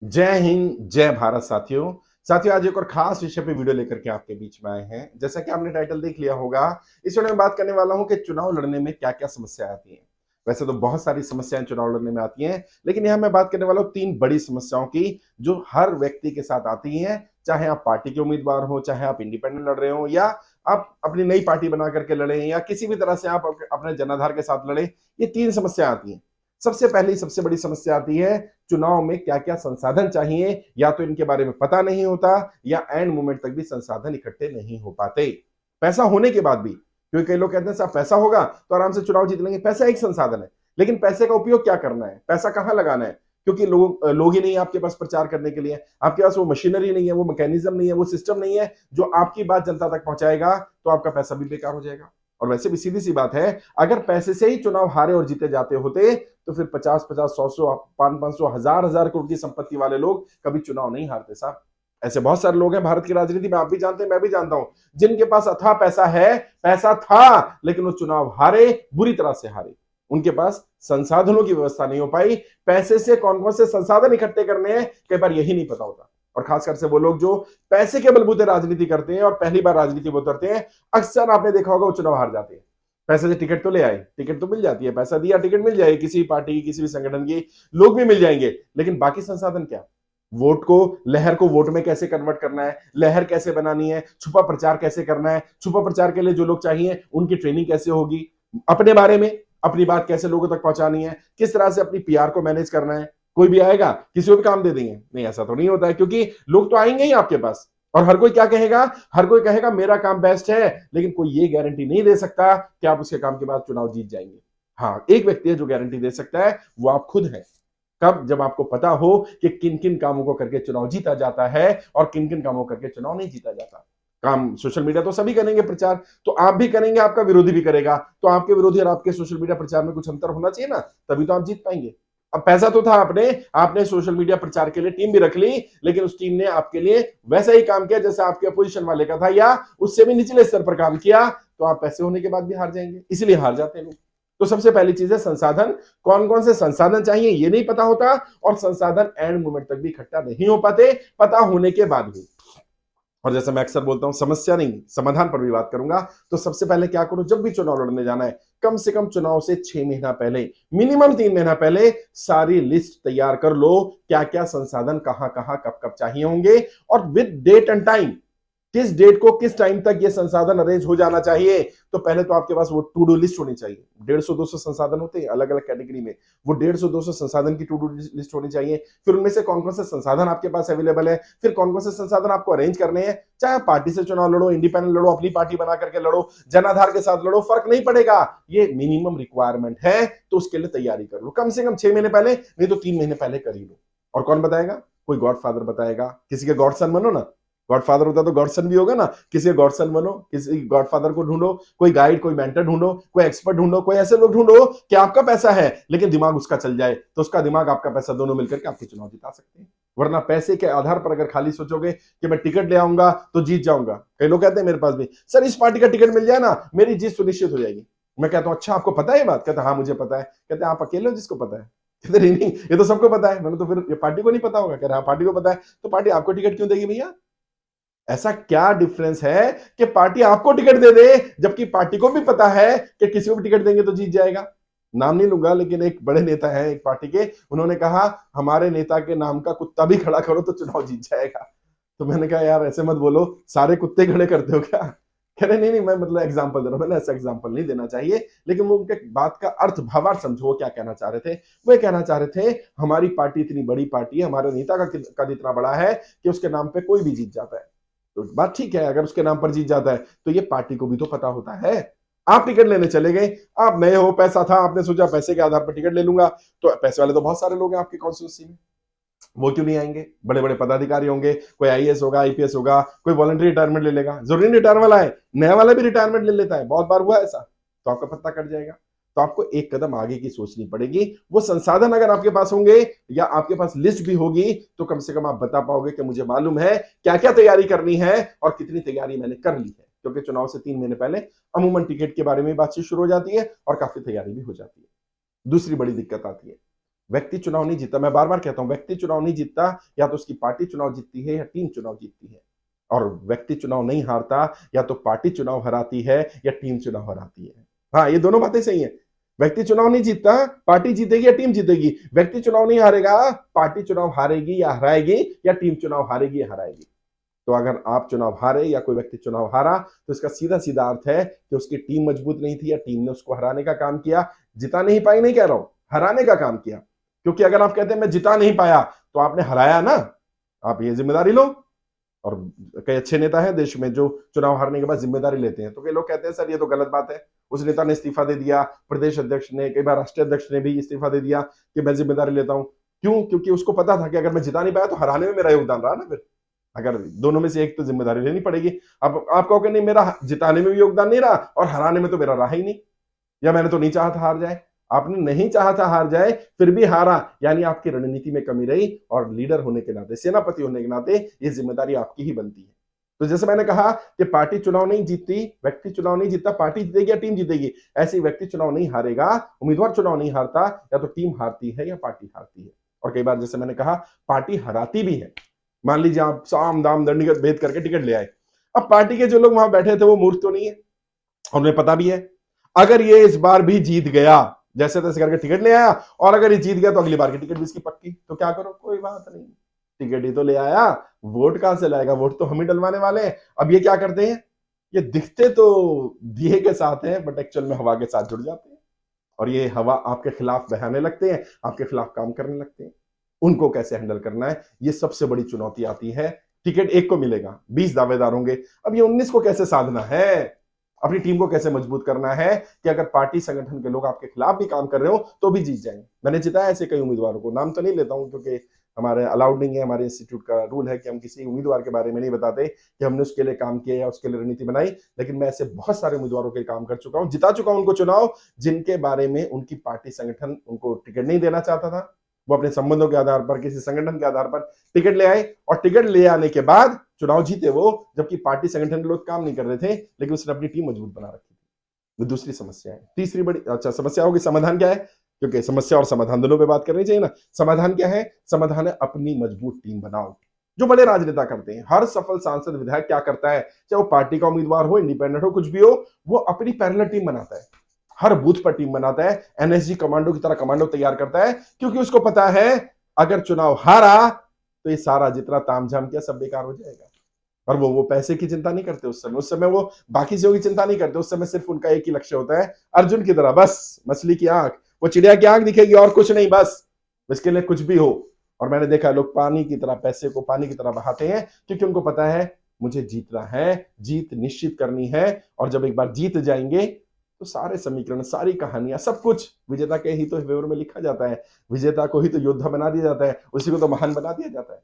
जय हिंद, जय भारत साथियों। साथियों, आज एक और खास विषय पे वीडियो लेकर के आपके बीच में आए हैं। जैसा कि आपने टाइटल देख लिया होगा, इस वीडियो में बात करने वाला हूं कि चुनाव लड़ने में क्या-क्या समस्याएं आती हैं। वैसे तो बहुत सारी समस्याएं चुनाव लड़ने में आती हैं, लेकिन यहां मैं बात करने वाला हूं तीन बड़ी समस्याओं की, जो हर व्यक्ति के साथ आती हैं। चाहे आप पार्टी के उम्मीदवार हो, चाहे आप इंडिपेंडेंट लड़ रहे हो, या आप अपनी नई पार्टी बना करके लड़े, या किसी भी तरह से आप अपने जनाधार के साथ लड़े, ये तीन समस्या आती हैं। सबसे पहली सबसे बड़ी समस्या आती है, चुनाव में क्या-क्या संसाधन चाहिए, या तो इनके बारे में पता नहीं होता, या एंड मोमेंट तक भी संसाधन इकट्ठे नहीं हो पाते। पैसा होने के बाद भी, क्योंकि कई लोग कहते हैं साहब पैसा होगा तो आराम से चुनाव जीत लेंगे। पैसा एक संसाधन है, लेकिन पैसे का उपयोग क्या करना है, पैसा कहां लगाना है, क्योंकि लोग ही नहीं है आपके पास प्रचार करने के लिए। आपके पास वो मशीनरी नहीं है, वो मैकेनिज्म नहीं है, वो सिस्टम नहीं है जो आपकी बात जनता तक पहुंचाएगा, तो आपका पैसा भी बेकार हो जाएगा। और वैसे भी सीधी सी बात है, अगर पैसे से ही चुनाव हारे और जीते जाते होते, तो फिर 50-50, 100-100, 500-500, हजार-हजार करोड़ की संपत्ति वाले लोग कभी चुनाव नहीं हारते साहब। ऐसे बहुत सारे लोग हैं भारत की राजनीति में, आप भी जानते हैं, मैं भी जानता हूं, जिनके पास अथाह पैसा है, पैसा था, लेकिन वो चुनाव हारे, बुरी तरह से हारे। उनके पास संसाधनों की व्यवस्था नहीं हो पाई। पैसे से कौन कौन से संसाधन इकट्ठे करने हैं, कई बार यही नहीं पता होता। और खासकर से वो लोग जो पैसे के बलबूते राजनीति करते हैं और पहली बार राजनीति में उतरते हैं, अक्सर आपने देखा होगा वो चुनाव हार जाते हैं। पैसे से टिकट तो ले आए, टिकट तो मिल जाती है, पैसा दिया टिकट मिल जाएगी, किसी पार्टी की, किसी भी संगठन की, लोग भी मिल जाएंगे, लेकिन बाकी संसाधन क्या? वोट को, लहर को वोट में कैसे कन्वर्ट करना है, लहर कैसे बनानी है, छुपा प्रचार कैसे करना है, छुपा प्रचार के लिए जो लोग चाहिए उनकी ट्रेनिंग कैसे होगी, अपने बारे में अपनी बात कैसे लोगों तक पहुंचानी है, किस तरह से अपनी पीआर को मैनेज करना है। कोई भी आएगा किसी को भी काम दे देंगे? नहीं, ऐसा तो नहीं होता है, क्योंकि लोग तो आएंगे ही आपके पास। और हर कोई क्या कहेगा? हर कोई कहेगा मेरा काम बेस्ट है, लेकिन कोई ये गारंटी नहीं दे सकता कि आप उसके काम के बाद चुनाव जीत जाएंगे। हाँ, एक व्यक्ति है जो गारंटी दे सकता है, वो आप खुद हैं। कब? जब आपको पता हो कि किन किन कामों को करके चुनाव जीता जाता है और किन किन कामों करके चुनाव नहीं जीता जाता। काम सोशल मीडिया तो सभी करेंगे प्रचार, तो आप भी करेंगे, आपका विरोधी भी करेगा, तो आपके विरोधी और आपके सोशल मीडिया प्रचार में कुछ अंतर होना चाहिए ना, तभी तो आप जीत पाएंगे। अब पैसा तो था, आपने आपने सोशल मीडिया प्रचार के लिए टीम भी रख ली, लेकिन उस टीम ने आपके लिए वैसा ही काम किया जैसा आपके अपोजिशन वाले का था, या उससे भी निचले स्तर पर काम किया, तो आप पैसे होने के बाद भी हार जाएंगे। इसलिए हार जाते हैं लोग। तो सबसे पहली चीज है संसाधन। कौन कौन से संसाधन चाहिए ये नहीं पता होता, और संसाधन एंड मोमेंट तक भी इकट्ठा नहीं हो पाते, पता होने के बाद भी। और जैसे मैं अक्सर बोलता हूं, समस्या नहीं समाधान पर भी बात करूंगा। तो सबसे पहले क्या करो, जब भी चुनाव लड़ने जाना है, कम से कम चुनाव से 6 महीना पहले, मिनिमम 3 महीना पहले सारी लिस्ट तैयार कर लो, क्या क्या संसाधन कहां कहां कब कब चाहिए होंगे, और विद डेट एंड टाइम, किस डेट को किस टाइम तक ये संसाधन अरेंज हो जाना चाहिए। तो पहले तो आपके पास वो टू डू लिस्ट होनी चाहिए। 150-200 संसाधन होते हैं अलग अलग कैटेगरी में, वो 150-200 संसाधन की टू डू लिस्ट होनी चाहिए। फिर उनमें से कौन कौन से संसाधन आपके पास अवेलेबल है, फिर कौन कौन से संसाधन आपको अरेंज करने हैं। चाहे आप पार्टी से चुनाव लड़ो, इंडिपेंडेंट लड़ो, अपनी पार्टी बना करके लड़ो, जनाधार के साथ लड़ो, फर्क नहीं पड़ेगा। ये मिनिमम रिक्वायरमेंट है, तो उसके लिए तैयारी कर लो कम से कम 6 महीने पहले, नहीं तो 3 महीने पहले कर ही लो। और कौन बताएगा? कोई गॉडफादर बताएगा। किसी के गॉडसन बनो ना, गॉडफादर होता तो गॉडसन भी होगा ना, किसी गॉडसन बनो, किसी गॉडफादर को ढूंढो, कोई गाइड, कोई मेंटर ढूंढो, कोई एक्सपर्ट ढूंढो, कोई ऐसे लोग ढूंढो कि आपका पैसा है लेकिन दिमाग उसका चल जाए, तो उसका दिमाग आपका पैसा दोनों मिलकर के आपके चुनाव जिता सकते हैं। वरना पैसे के आधार पर अगर खाली सोचोगे कि मैं टिकट ले आऊंगा तो जीत जाऊंगा। कई लोग कहते हैं मेरे पास भी, सर इस पार्टी का टिकट मिल जाए ना मेरी जीत सुनिश्चित हो जाएगी। मैं कहता हूं अच्छा आपको पता है ये बात? कहते हाँ मुझे पता है। कहते आप अकेले हो जिसको पता है? कहते नहीं नहीं, ये तो सबको पता है। मैंने तो फिर ये पार्टी को नहीं पता होगा? कह रहा पार्टी को पता है। तो पार्टी आपको टिकट क्यों देगी भैया? ऐसा क्या डिफरेंस है कि पार्टी आपको टिकट दे दे, जबकि पार्टी को भी पता है कि किसी को भी टिकट देंगे तो जीत जाएगा। नाम नहीं लूंगा, लेकिन एक बड़े नेता है एक पार्टी के, उन्होंने कहा हमारे नेता के नाम का कुत्ता भी खड़ा करो तो चुनाव जीत जाएगा। तो मैंने कहा यार ऐसे मत बोलो, सारे कुत्ते खड़े करते हो क्या? कह रहे नहीं नहीं, मैं मतलब एग्जाम्पल दे रहा हूं। मैंने ऐसा एग्जाम्पल नहीं देना चाहिए, लेकिन वो उनके बात का अर्थ भावार्थ समझो, वो क्या कहना चाह रहे थे। वो कहना चाह रहे थे हमारी पार्टी इतनी बड़ी पार्टी है, हमारे नेता का कद इतना बड़ा है कि उसके नाम पे कोई भी जीत जाता है। तो बात ठीक है, अगर उसके नाम पर जीत जाता है तो ये पार्टी को भी तो पता होता है। आप टिकट लेने चले गए, आप नए हो, पैसा था, आपने सोचा पैसे के आधार पर टिकट ले लूंगा, तो पैसे वाले तो बहुत सारे लोग हैं आपकी कॉन्स्टिट्यूंसी में, वो क्यों नहीं आएंगे? बड़े बड़े पदाधिकारी होंगे, कोई आईएएस होगा, आईपीएस होगा, कोई वॉलंटरी रिटायरमेंट ले लेगा। जरूरी नहीं रिटायर वाला है, नया वाला भी रिटायरमेंट ले लेता है, बहुत बार हुआ ऐसा। तो आपका पत्ता कट जाएगा। तो आपको एक कदम आगे की सोचनी पड़ेगी। वो संसाधन अगर आपके पास होंगे, या आपके पास लिस्ट भी होगी, तो कम से कम आप बता पाओगे कि मुझे मालूम है क्या क्या तैयारी करनी है और कितनी तैयारी मैंने कर ली है। क्योंकि चुनाव से 3 महीने पहले अमूमन टिकट के बारे में बातचीत शुरू हो जाती है और काफी तैयारी भी हो जाती है। दूसरी बड़ी दिक्कत आती है, व्यक्ति चुनाव नहीं जीतता। मैं बार बार कहता हूं, व्यक्ति चुनाव नहीं जीतता, या तो उसकी पार्टी चुनाव जीतती है या टीम चुनाव जीतती है। और व्यक्ति चुनाव नहीं हारता, या तो पार्टी चुनाव हराती है या टीम चुनाव हराती है। हाँ, ये दोनों बातें सही है। व्यक्ति चुनाव नहीं जीतता, पार्टी जीतेगी या टीम जीतेगी। व्यक्ति चुनाव नहीं हारेगा, पार्टी चुनाव हारेगी या हराएगी, या टीम चुनाव हारेगी या हराएगी। तो अगर आप चुनाव हारे या कोई व्यक्ति चुनाव हारा, तो इसका सीधा सीधा अर्थ है कि उसकी टीम मजबूत नहीं थी, या टीम ने उसको हराने का काम किया। जिता नहीं पाई नहीं कह रहा हूं, हराने का काम किया। क्योंकि अगर आप कहते हैं मैं जिता नहीं पाया, तो आपने हराया ना, आप ये जिम्मेदारी लो। और कई अच्छे नेता हैं देश में जो चुनाव हारने के बाद जिम्मेदारी लेते हैं। तो कई लोग कहते हैं सर ये तो गलत बात है, उस नेता ने इस्तीफा दे दिया, प्रदेश अध्यक्ष ने, कई बार राष्ट्रीय अध्यक्ष ने भी इस्तीफा दे दिया कि मैं जिम्मेदारी लेता हूं। क्यों? क्योंकि उसको पता था कि अगर मैं जिता नहीं पाया तो हराने में मेरा योगदान रहा ना। फिर अगर दोनों में से एक तो जिम्मेदारी लेनी पड़ेगी। अब आप कहोगे नहीं, मेरा जिताने में भी योगदान नहीं रहा और हराने में तो मेरा रहा ही नहीं, या मैंने तो नहीं चाहा था हार जाए। आपने नहीं चाहा था हार जाए, फिर भी हारा, यानी आपकी रणनीति में कमी रही। और लीडर होने के नाते, सेनापति होने के नाते, ये जिम्मेदारी आपकी ही बनती है। तो जैसे मैंने कहा कि पार्टी चुनाव नहीं जीतती, व्यक्ति चुनाव नहीं जीतता, पार्टी जीतेगी या टीम जीतेगी। ऐसे व्यक्ति चुनाव नहीं हारेगा, उम्मीदवार चुनाव नहीं हारता, या तो टीम हारती है या पार्टी हारती है। और कई बार जैसे मैंने कहा, पार्टी हराती भी है। मान लीजिए आप साम दाम दंड भेद करके टिकट ले आए। अब पार्टी के जो लोग वहां बैठे थे वो मूर्ख तो नहीं है, उन्हें पता भी है अगर ये इस बार भी जीत गया, जैसे तैसे करके टिकट ले आया, और अगर ये जीत गया तो अगली बार की टिकट भी इसकी पक्की। तो क्या करो, कोई बात नहीं, टिकट ही तो ले आया, वोट कहां से लाएगा, वोट तो हम ही डलवाने वाले हैं। अब ये क्या करते हैं, ये दिखते तो दिए के साथ हैं, बट एक्चुअल में हवा के साथ जुड़ जाते हैं। और ये हवा आपके खिलाफ बहाने लगते हैं, आपके खिलाफ काम करने लगते हैं। उनको कैसे हैंडल करना है, ये सबसे बड़ी चुनौती आती है। टिकट एक को मिलेगा, 20 दावेदार होंगे, अब ये 19 को कैसे साधना है, अपनी टीम को कैसे मजबूत करना है कि अगर पार्टी संगठन के लोग आपके खिलाफ भी काम कर रहे हो तो भी जीत जाएंगे। मैंने जिताया ऐसे कई उम्मीदवारों को, नाम तो नहीं लेता हूं क्योंकि हमारे अलाउड नहीं है, हमारे इंस्टीट्यूट का रूल है कि हम किसी उम्मीदवार के बारे में नहीं बताते कि हमने उसके लिए काम किया या उसके लिए रणनीति बनाई। लेकिन मैं ऐसे बहुत सारे उम्मीदवारों के काम कर चुका हूं, जिता चुका हूं उनको चुनाव, जिनके बारे में उनकी पार्टी संगठन उनको टिकट नहीं देना चाहता था। वो अपने संबंधों के आधार पर, किसी संगठन के आधार पर टिकट ले आए, और टिकट ले आने के बाद चुनाव जीते वो, जबकि पार्टी संगठन के लोग काम नहीं कर रहे थे, लेकिन उसने अपनी टीम मजबूत बना रखी थी। वो दूसरी समस्या है। तीसरी बड़ी अच्छा समस्या होगी, समाधान क्या है, क्योंकि समस्या और समाधान दोनों पे बात करनी चाहिए ना। समाधान क्या है? समाधान है अपनी मजबूत टीम बनाओ, जो बड़े राजनेता करते हैं। हर सफल सांसद विधायक क्या करता है, चाहे वो पार्टी का उम्मीदवार हो, इंडिपेंडेंट हो, कुछ भी हो, वो अपनी पैरेलल टीम बनाता है, हर बूथ पर टीम बनाता है, एनएसजी कमांडो की तरह कमांडो तैयार करता है। क्योंकि उसको पता है अगर चुनाव हारा तो ये सारा जितना तामझाम किया सब बेकार हो जाएगा। और वो पैसे की चिंता नहीं करते उस समय वो बाकी चीजों की चिंता नहीं करते। उस समय सिर्फ उनका एक ही लक्ष्य होता है, अर्जुन की तरह, बस मछली की आंख, वो चिड़िया की आंख दिखेगी और कुछ नहीं, बस इसके लिए कुछ भी हो। और मैंने देखा लोग पानी की तरह, पैसे को पानी की तरह बहाते हैं, क्योंकि उनको पता है मुझे जीतना है, जीत निश्चित करनी है। और जब एक बार जीत जाएंगे तो सारे समीकरण, सारी कहानियां, सब कुछ विजेता के ही तो फेवर में लिखा जाता है। विजेता को ही तो योद्धा बना दिया जाता है, उसी को तो महान बना दिया जाता है।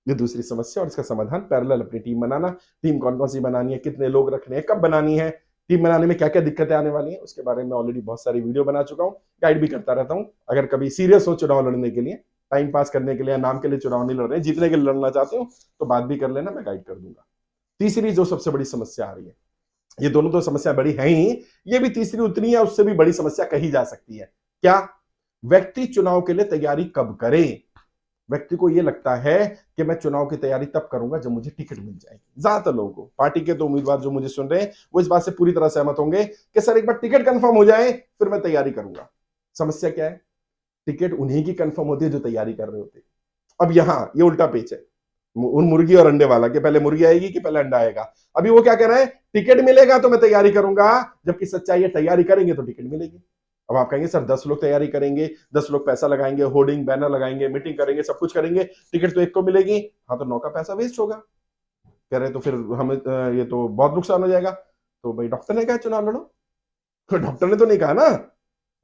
ये दूसरी समस्या। और इसका समाधान पैरेलल अपनी टीम बनाना। टीम कौन कौन सी बनानी है, कितने लोग रखने हैं, कब बनानी है, टीम बनाने में क्या क्या दिक्कतें आने वाली हैं, उसके बारे में ऑलरेडी बहुत सारी वीडियो बना चुका हूं, गाइड भी करता रहता हूं। अगर कभी सीरियस हो चुनाव लड़ने के लिए, टाइम पास करने के लिए, नाम के लिए चुनाव नहीं लड़ रहे, जीतने के लिए लड़ना चाहते हो, तो बात भी कर लेना, मैं गाइड कर दूंगा। तीसरी जो सबसे बड़ी समस्या आ रही है, ये दोनों तो समस्या बड़ी है ही, ये भी तीसरी उतनी है, उससे भी बड़ी समस्या कही जा सकती है। क्या? व्यक्ति चुनाव के लिए तैयारी कब करे। व्यक्ति को यह लगता है कि मैं चुनाव की तैयारी तब करूंगा जब मुझे टिकट मिल जाएगी। ज्यादातर लोगों को, पार्टी के तो उम्मीदवार जो मुझे सुन रहे हैं वो इस बात से पूरी तरह सहमत होंगे कि सर एक बार टिकट कंफर्म हो जाए फिर मैं तैयारी करूंगा। समस्या क्या है? टिकट उन्हीं की कंफर्म होती है जो तैयारी कर रहे होते। अब यहां ये उल्टा पेच है, उन मुर्गी और अंडे वाला, कि पहले मुर्गी आएगी कि पहले अंडा आएगा। अभी वो क्या कह रहा है, टिकट मिलेगा तो मैं तैयारी करूंगा, जबकि सच्चाई है तैयारी करेंगे तो टिकट मिलेगी। अब आप कहेंगे सर 10 लोग तैयारी करेंगे, 10 लोग पैसा लगाएंगे, होर्डिंग बैनर लगाएंगे, मीटिंग करेंगे, सब कुछ करेंगे, टिकट तो एक को मिलेगी। हाँ, तो 9 का पैसा वेस्ट होगा। कह रहे तो फिर हमें ये तो बहुत नुकसान हो जाएगा। तो भाई डॉक्टर ने कहा चुनाव लड़ो, तो डॉक्टर ने तो नहीं कहा ना।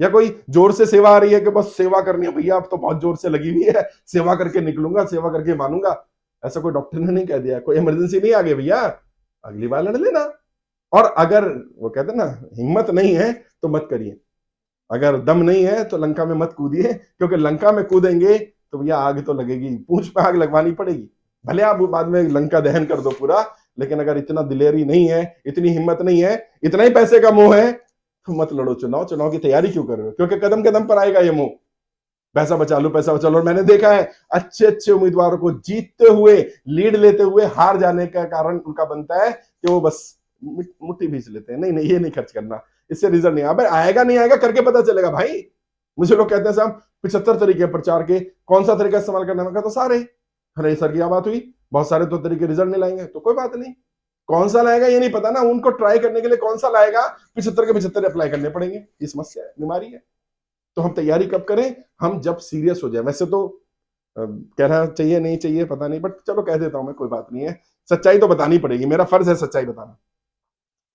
या कोई जोर से सेवा आ रही है कि बस सेवा करनी है भैया, अब तो बहुत जोर से लगी हुई है, सेवा करके निकलूंगा, सेवा करके मानूंगा, ऐसा कोई डॉक्टर ने नहीं कह दिया। कोई इमरजेंसी नहीं आ गई भैया, अगली बार लड़ लेना। और अगर वो कहते ना हिम्मत नहीं है तो मत करिए, अगर दम नहीं है तो लंका में मत कूदिए, क्योंकि लंका में कूदेंगे तो भैया आग तो लगेगी, पूंछ पे आग लगवानी पड़ेगी। भले आप बाद में लंका दहन कर दो पूरा, लेकिन अगर इतना दिलेरी नहीं है, इतनी हिम्मत नहीं है, इतना ही पैसे का मोह है, तो मत लड़ो चुनाव। चुनाव की तैयारी क्यों कर रहे हो? क्योंकि कदम कदम पर आएगा ये मोह। पैसा बचा लो, पैसा बचा लो। और मैंने देखा है अच्छे अच्छे उम्मीदवारों को जीतते हुए, लीड लेते हुए हार जाने का कारण उनका बनता है कि वो बस मुट्ठी भींच लेते हैं, नहीं नहीं ये नहीं खर्च करना, इससे रिजल्ट नहीं आएगा, नहीं आएगा करके पता चलेगा भाई। मुझे लोग कहते हैं साहब 75 तरीके प्रचार के, कौन सा तरीका इस्तेमाल करना है? तो सारे। अरे सर क्या बात हुई, बहुत सारे तो तरीके रिजल्ट नहीं लाएंगे, तो कोई बात नहीं, कौन सा लाएगा ये नहीं पता ना, उनको ट्राई करने के लिए कौन सा लाएगा 75 के 75 अप्लाई करने पड़ेंगे। ये समस्या है, बीमारी है। तो हम तैयारी कब करें? हम जब सीरियस हो जाए। वैसे तो कहना चाहिए नहीं चाहिए पता नहीं, बट चलो कह देता हूं मैं, कोई बात नहीं है, सच्चाई तो बतानी पड़ेगी, मेरा फर्ज है सच्चाई बताना।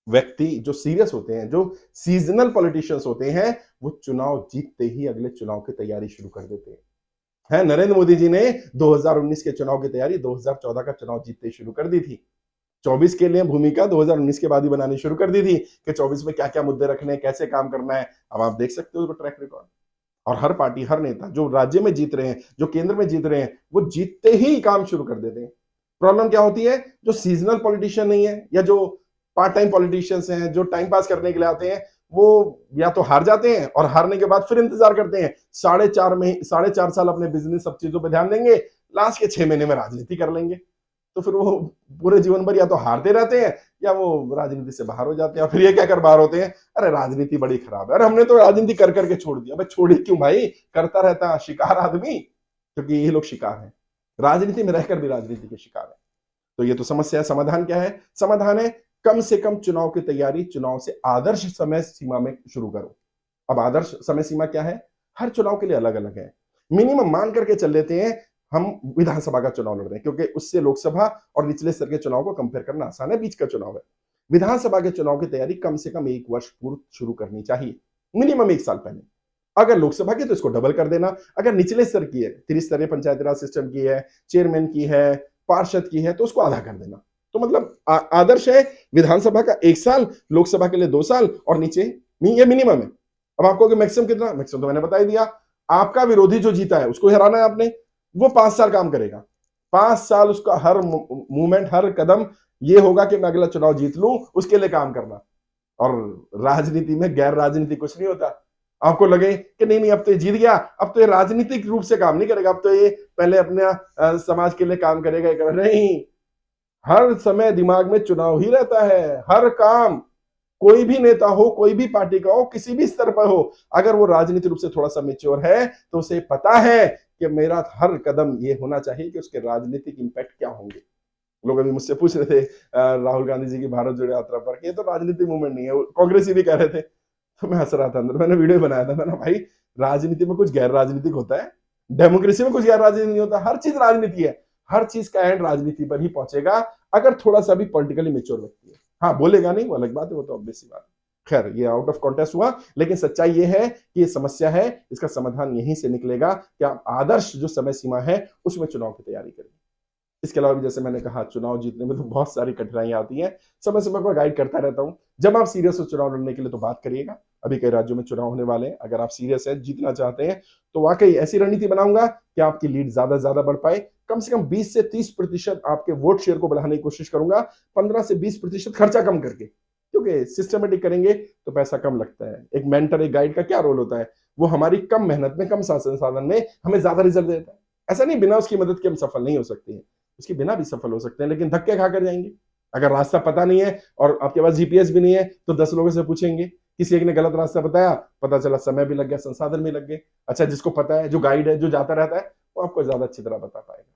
व्यक्ति जो सीरियस होते हैं, जो सीजनल पॉलिटिशियंस होते हैं, वो चुनाव जीतते ही अगले चुनाव की तैयारी शुरू कर देते हैं। नरेंद्र मोदी जी ने 2019 के चुनाव की तैयारी 2014 का चुनाव जीतते शुरू कर दी थी। 24 के लिए भूमिका 2019 के बाद ही बनानी शुरू कर दी थी कि 24 में क्या क्या मुद्दे रखने हैं, कैसे काम करना है। अब आप देख सकते हो ट्रैक रिकॉर्ड। और हर पार्टी, हर नेता जो राज्य में जीत रहे हैं, जो केंद्र में जीत रहे हैं, वो जीतते ही काम शुरू कर देते हैं। प्रॉब्लम क्या होती है? जो सीजनल पॉलिटिशियन नहीं है, या जो पार्ट टाइम पॉलिटिशियंस हैं, जो टाइम पास करने के लिए आते हैं, वो या तो हार जाते हैं और हारने के बाद फिर इंतजार करते हैं, 4.5 साल अपने बिजनेस सब चीजों पर ध्यान देंगे, लास्ट के 6 महीने में राजनीति कर लेंगे। तो फिर वो पूरे जीवन भर या तो हारते रहते हैं या वो राजनीति से बाहर हो जाते हैं। फिर ये क्या कर बाहर होते हैं? अरे राजनीति बड़ी खराब है, अरे हमने तो राजनीति कर करके छोड़ दिया। भाई छोड़ी क्यों भाई? करता रहता शिकार आदमी, क्योंकि ये लोग शिकार हैं, राजनीति में रहकर भी राजनीति के शिकार है। तो ये तो समस्या है। समाधान क्या है? समाधान है कम से कम चुनाव की तैयारी चुनाव से आदर्श समय सीमा में शुरू करो। अब आदर्श समय सीमा क्या है? हर चुनाव के लिए अलग अलग है। मिनिमम मान करके चल लेते हैं हम विधानसभा का चुनाव लड़ रहे हैं, क्योंकि उससे लोकसभा और निचले स्तर के चुनाव को कंपेयर करना आसान है, बीच का चुनाव है। विधानसभा के चुनाव की तैयारी कम से कम 1 वर्ष पूर्व शुरू करनी चाहिए, मिनिमम 1 साल पहले। अगर लोकसभा की तो इसको डबल कर देना, अगर निचले स्तर की है, त्रिस्तरीय पंचायती राज सिस्टम की है, चेयरमैन की है, पार्षद की है, तो उसको आधा कर देना। तो मतलब आदर्श है विधानसभा का 1 साल, लोकसभा के लिए 2 साल, और नीचे ये मिनिमम है। अब आपको मैक्सिमम कितना? मैक्सिमम तो मैंने बता ही दिया। आपका विरोधी जो जीता है उसको हराना है आपने, वो 5 साल काम करेगा। 5 साल उसका हर मूवमेंट, हर कदम ये होगा कि मैं अगला चुनाव जीत लूं, उसके लिए काम करना। और राजनीति में गैर राजनीति कुछ नहीं होता। आपको लगे कि नहीं नहीं अब तो ये जीत गया, अब तो ये राजनीतिक रूप से काम नहीं करेगा, अब तो ये पहले अपने समाज के लिए काम करेगा, नहीं। हर समय दिमाग में चुनाव ही रहता है। हर काम, कोई भी नेता हो, कोई भी पार्टी का हो, किसी भी स्तर पर हो, अगर वो राजनीतिक रूप से थोड़ा सा मेच्योर है तो उसे पता है कि मेरा हर कदम ये होना चाहिए कि उसके राजनीतिक इंपैक्ट क्या होंगे। लोग अभी मुझसे पूछ रहे थे राहुल गांधी जी की भारत जोड़ो यात्रा पर, ये तो राजनीतिक मूवमेंट नहीं है, कांग्रेसी भी कह रहे थे। तो मैं हंस रहा था अंदर, मैंने वीडियो बनाया था, मैंने भाई राजनीति में कुछ गैर राजनीतिक होता है? डेमोक्रेसी में कुछ गैर राजनीतिक नहीं होता, हर चीज राजनीति है। हर चीज का एंड राजनीति पर ही पहुंचेगा अगर थोड़ा सा भी पॉलिटिकली मेच्योर व्यक्ति है। हाँ बोलेगा नहीं, वो अलग बात है, वो तो ऑब्वियस सी बात है। खैर ये आउट ऑफ कॉन्टेस्ट हुआ, लेकिन सच्चाई ये है कि ये समस्या है, इसका समाधान यहीं से निकलेगा कि आप आदर्श जो समय सीमा है उसमें चुनाव की तैयारी करें। इसके अलावा भी जैसे मैंने कहा, चुनाव जीतने में तो बहुत सारी कठिनाइयां आती हैं, समय समय पर गाइड करता रहता हूं। जब आप सीरियस हो चुनाव लड़ने के लिए तो बात करिएगा। अभी कई राज्यों में चुनाव होने वाले हैं, अगर आप सीरियस है, जीतना चाहते हैं, तो वाकई ऐसी रणनीति बनाऊंगा कि आपकी लीड ज्यादा से ज्यादा बढ़ पाए। कम से कम 20 से 30% आपके वोट शेयर को बढ़ाने की कोशिश करूंगा, 15 से 20% खर्चा कम करके, क्योंकि सिस्टमेटिक करेंगे तो पैसा कम लगता है। एक मेंटर, एक गाइड का क्या रोल होता है? वो हमारी कम मेहनत में, कम संसाधन में हमें ज्यादा रिजल्ट देता है। ऐसा नहीं बिना उसकी मदद के हम सफल नहीं हो सकते हैं, उसके बिना भी सफल हो सकते हैं, लेकिन धक्के खाकर जाएंगे। अगर रास्ता पता नहीं है और आपके पास जीपीएस भी नहीं है तो 10 लोगों से पूछेंगे, किसी एक ने गलत रास्ता बताया, पता चला समय भी लग गया, संसाधन भी लग गए। अच्छा जिसको पता है, जो गाइड है, जो जाता रहता है, वो आपको ज्यादा अच्छी तरह बता पाएगा।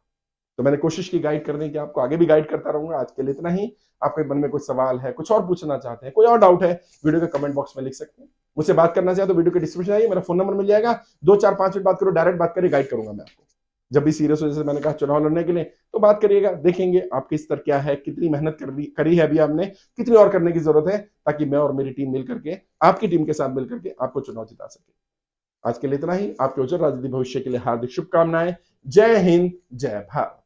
तो मैंने कोशिश की गाइड करने की, आपको आगे भी गाइड करता रहूंगा। आज के लिए इतना ही। आपके मन में कुछ सवाल है, कुछ और पूछना चाहते हैं, कोई और डाउट है, वीडियो के कमेंट बॉक्स में लिख सकते हैं। मुझसे बात करना चाहे तो वीडियो के डिस्क्रिप्शन आइए, मेरा फोन नंबर मिल जाएगा। 2 4 5 मिनट बात करो, डायरेक्ट बात करिए, गाइड करूंगा मैं आपको। जब भी सीरियस हो, जैसे मैंने कहा चुनाव लड़ने के लिए, तो बात करिएगा, देखेंगे आपकी स्तर क्या है, कितनी मेहनत करी है अभी आपने, कितनी और करने की जरूरत है, ताकि मैं और मेरी टीम मिलकर के, आपकी टीम के साथ मिलकर के आपको चुनाव जिता सके। आज के लिए इतना ही। आपके उज्जवल राजनीतिक भविष्य के लिए हार्दिक शुभकामनाएं। जय हिंद, जय भारत।